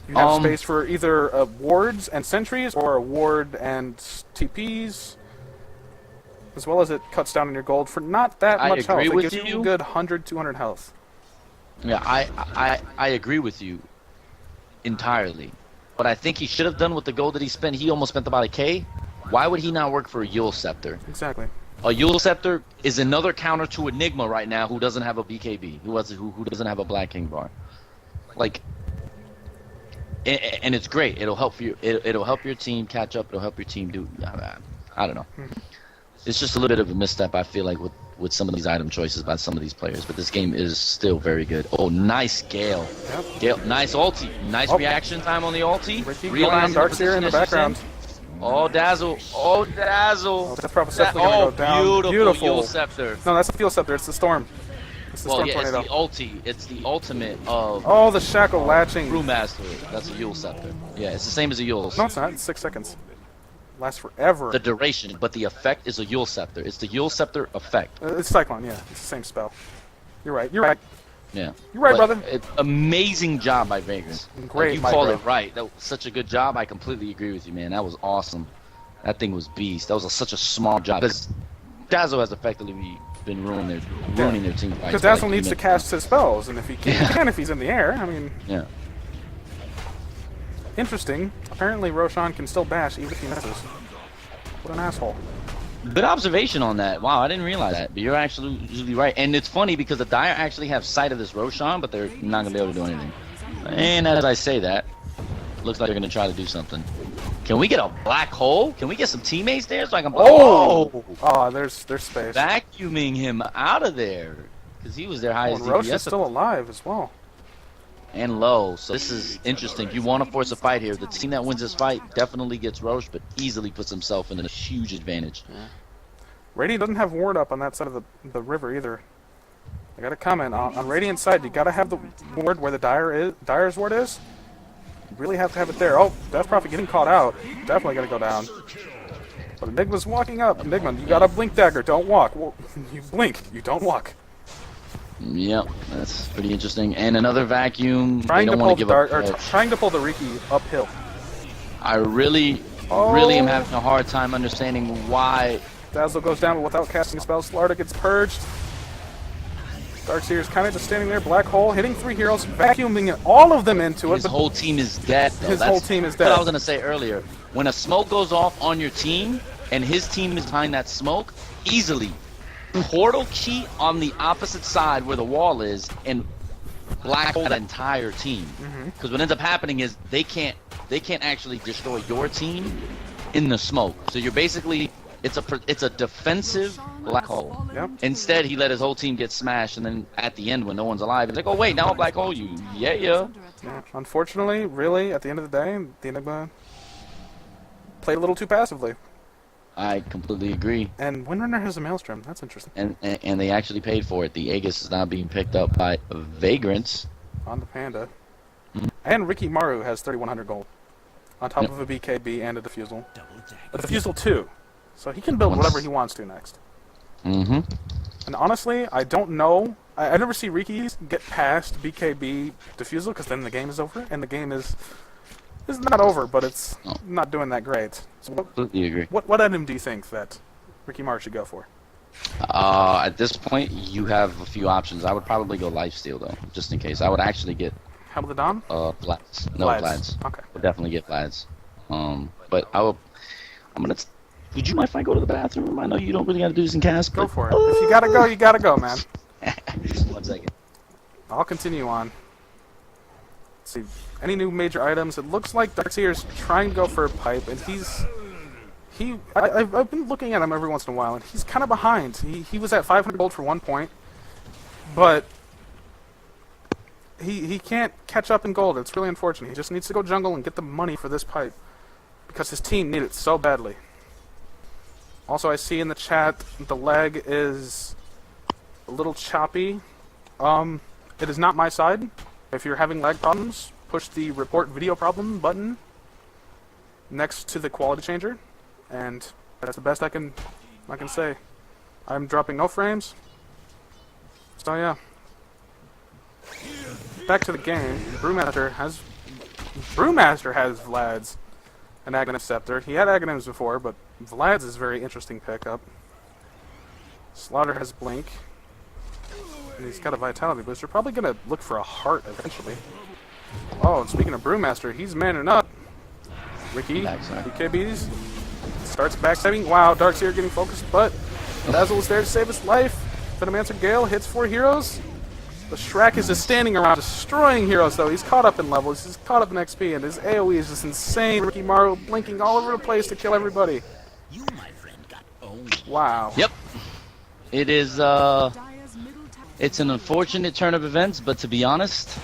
You have space for either wards and sentries, or a ward and TPs. As well as it cuts down on your gold for not that much health. It gives you a good 100, 200 health. Yeah, I agree with you entirely. But I think he should have done with the gold that he spent. He almost spent about a K. Why would he not work for a Yule Scepter? Exactly. A Yule Scepter is another counter to Enigma right now, who doesn't have a BKB, who doesn't have a Black King bar. Like, and it's great. It'll help you. It'll help your team catch up. It'll help your team do. I don't know. It's just a little bit of a misstep, I feel like, with some of these item choices by some of these players. But this game is still very good. Oh, nice Gale. Yep. Gale, nice ulti. Nice reaction time on the ulti. Realizing darts here in the background. Oh, dazzle. Oh, dazzle. Oh, that's probably definitely going to go down. Beautiful. Yule Scepter. No, that's the Fuel Scepter. It's the Storm. It's the Storm Tornado. It's the ulti. It's the ultimate of... Oh, the Shackle latching. Brewmaster. That's a Yule Scepter. Yeah, it's the same as a Yule. No, it's not. It's 6 seconds. Lasts forever. The duration, but the effect is a Yule Scepter. It's the Yule Scepter effect. It's Cyclone, yeah. It's the same spell. You're right. You're right. Yeah. You're right, brother. Amazing job by Vagrant. Great, you called it right. That was such a good job. I completely agree with you, man. That was awesome. That thing was beast. That was such a smart job. Because Dazzle has effectively been ruining their team fights. Because Dazzle needs to cast his spells, and if he can, if he's in the air, I mean... Yeah. Interesting. Apparently Roshan can still bash even if he misses. What an asshole. Good observation on that. Wow, I didn't realize that. But you're absolutely right. And it's funny because the Dire actually have sight of this Roshan, but they're not going to be able to do anything. And as I say that, looks like they're going to try to do something. Can we get a black hole? Can we get some teammates there so I can... Oh, there's space. Vacuuming him out of there. Because he was their highest DPS. Rosh is still alive as well. And low, so this is interesting. You want to force a fight here. The team that wins this fight definitely gets Roche, but easily puts himself in a huge advantage. Yeah. Radiant doesn't have ward up on that side of the river either. I got to comment on Radiant's side. You got to have the ward where the Dire's ward is. You really have to have it there. Oh, Death Prophet getting caught out. Definitely going to go down. But Enigma's walking up. Enigma, you got a blink dagger. Don't walk. Well, you blink. You don't walk. Yep, that's pretty interesting. And another vacuum. Trying to pull trying to pull the Riki uphill. I really am having a hard time understanding why. Dazzle goes down without casting spells. Slardar gets purged. Darkseer's kind of just standing there. Black hole hitting 3 heroes, vacuuming all of them into it. His whole team is dead. His whole team is dead. That's what I was gonna say earlier. When a smoke goes off on your team and his team is behind that smoke, easily. Portal key on the opposite side where the wall is, and black hole that entire team. Because what ends up happening is they can't actually destroy your team in the smoke. So you're basically it's a defensive black hole. Yep. Instead, he let his whole team get smashed, and then at the end when no one's alive, he's like, oh wait, now a black hole you. Yeah. Unfortunately, really, at the end of the day, the Enigma played a little too passively. I completely agree. And Windrunner has a Maelstrom. That's interesting. And they actually paid for it. The Aegis is now being picked up by Vagrants. On the Panda. And Ricky Maru has 3,100 gold. On top of a BKB and a Diffusal. A Diffusal 2. So he can build whatever he wants to next. And honestly, I don't know I never see Rikis get past BKB Diffusal because then the game is over, and the game is not over, but it's not doing that great. So Completely agree. what item do you think that Ricky Mars should go for? At this point, you have a few options. I would probably go Lifesteal though, just in case. I would actually get Helm of the Dawn? Vlads. No, Vlads. Okay. Would definitely get Vlads. But I will. I'm gonna. Would you mind if I go to the bathroom? I know you don't really got to do this in cast. Go for it. If you gotta go, you gotta go, man. 1 second. I'll continue on. Let's see. Any new major items? It looks like Darkseer's trying to go for a pipe, and I've been looking at him every once in a while, and he's kind of behind. He was at 500 gold for 1 point, but he can't catch up in gold. It's really unfortunate. He just needs to go jungle and get the money for this pipe because his team need it so badly. Also, I see in the chat the lag is a little choppy. It is not my side. If you're having lag problems, push the report video problem button next to the quality changer, and that's the best I can say. I'm dropping no frames. So yeah. Back to the game. Brewmaster has Vlad's and Aghanim Scepter. He had Aghanims before, but Vlad's is a very interesting pickup. Slaughter has Blink. And he's got a Vitality booster. Probably going to look for a heart eventually. Oh, and speaking of Brewmaster, he's manning up. Ricky, BKBs, starts backstabbing. Wow, Darkseer getting focused, but Basil is there to save his life. Venomancer Gale hits 4 heroes. The Shrek is just standing around destroying heroes, though. He's caught up in levels, he's caught up in XP, and his AoE is just insane. Ricky Maru blinking all over the place to kill everybody. You, my friend, got owned. Wow. Yep. It is, it's an unfortunate turn of events, but to be honest,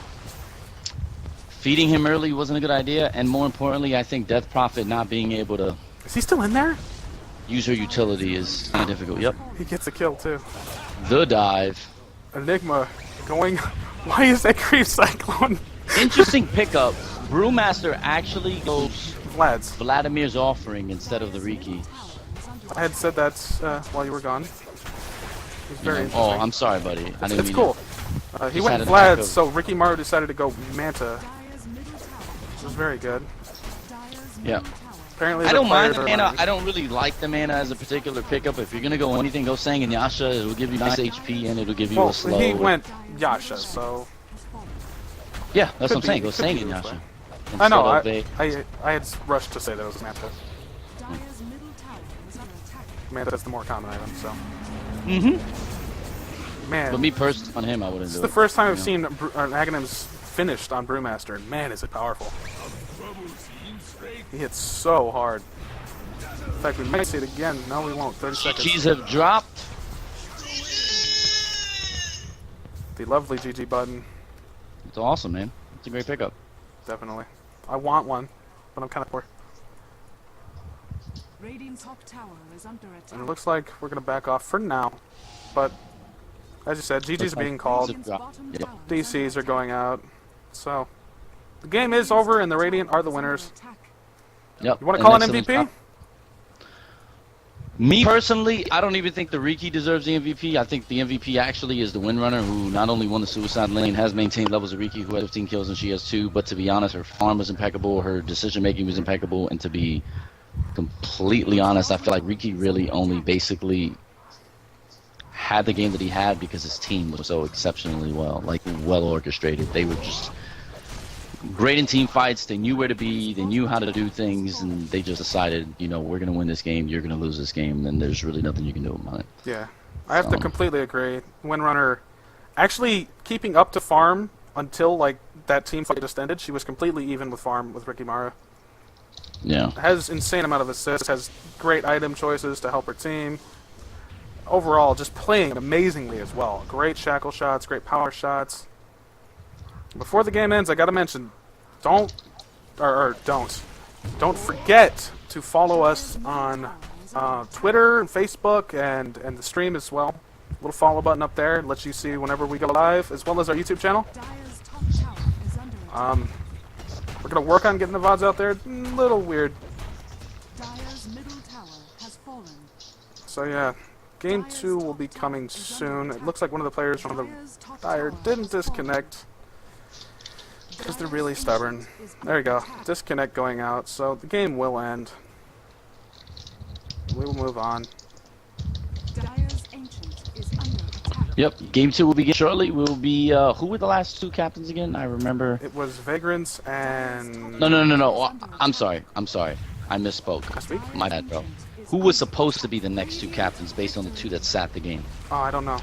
feeding him early wasn't a good idea, and more importantly, I think Death Prophet not being able to Is he still in there? use her utility is kind of difficult. Yep. He gets a kill, too. The dive. Enigma going... Why is that Creep Cyclone? Interesting pickup. Brewmaster actually goes Vlad's. Vladimir's offering instead of the Riki. I had said that while you were gone. It was very interesting. Oh, I'm sorry, buddy. I didn't It's mean cool. to- He Just went had an Vlad's, echo. so Ricky Maru decided to go Manta. Which was very good. Yeah. Apparently I the don't mind players the are mana. learning. I don't really like the mana as a particular pickup. If you're gonna go anything, go Sang and Yasha. It'll give you nice HP and it'll give you Well, a slow. he went Yasha, so... Yeah, that's what I'm Could saying. be- Go could Sang be and this Yasha. way. I know, Instead of I had rushed to say that it was Manta. Dire's middle tower is under attack. Manta's the more common item, so... Mm-hmm. Man, But me personally, on him, I wouldn't this do is it. the first time I've you seen Aghanims finished on Brewmaster, and man, is it powerful. He hits so hard. In fact, we might see it again. No, we won't. 30 seconds. GGs have dropped. The lovely GG button, It's awesome, man. It's a great pickup. definitely. I want one, but I'm kind of poor. Radiant's top tower is under attack. And it looks like we're going to back off for now. But, as you said, GG's are being called. Radiant's bottom Yep. tower is DCs under are going attack. out. So, the game is over, and the Radiant are the winners. Attack. Yep. You want to call an excellent MVP? job. Me personally, I don't even think the Riki deserves the MVP. I think the MVP actually is the Windrunner, who not only won the Suicide Lane, has maintained levels of Riki, who has 15 kills and she has 2. But to be honest, her farm was impeccable, her decision making was impeccable, and to be completely honest, I feel like Riki really only basically had the game that he had because his team was so exceptionally well orchestrated. They were just great in team fights. They knew where to be. They knew how to do things, and they just decided, you know, we're gonna win this game. You're gonna lose this game, and there's really nothing you can do about it. Yeah, I have to So- completely agree. Windrunner actually keeping up to farm until like that team fight just ended. She was completely even with farm with Ricky Mara. Yeah. Has insane amount of assists. Has great item choices to help her team. Overall, just playing amazingly as well. Great shackle shots, great power shots. Before the game ends, I gotta mention, don't forget to follow us on Twitter and Facebook and the stream as well. Little follow button up there lets you see whenever we go live, as well as our YouTube channel. Dire's top tower is under attack. We're gonna work on getting the VODs out there. Little weird. Dire's middle tower has fallen. So yeah, Game 2 will be coming soon. It looks like one of the players from the Dire didn't disconnect because they're really stubborn. There you go. Disconnect going out, so the game will end. We will move on. Dire's ancient is under attack. Yep, game 2 will begin shortly. We'll be, who were the last 2 captains again? I remember. It was Vagrants and... No. Oh, I'm sorry. I misspoke. Last week? My bad, bro. Who was supposed to be the next 2 captains based on the 2 that sat the game? Oh, I don't know.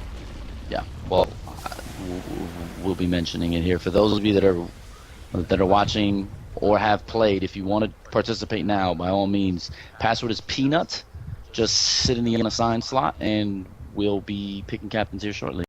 Yeah, well, we'll be mentioning it here. For those of you that are watching or have played, if you want to participate now, by all means, password is Peanut. Just sit in the unassigned slot, and we'll be picking captains here shortly.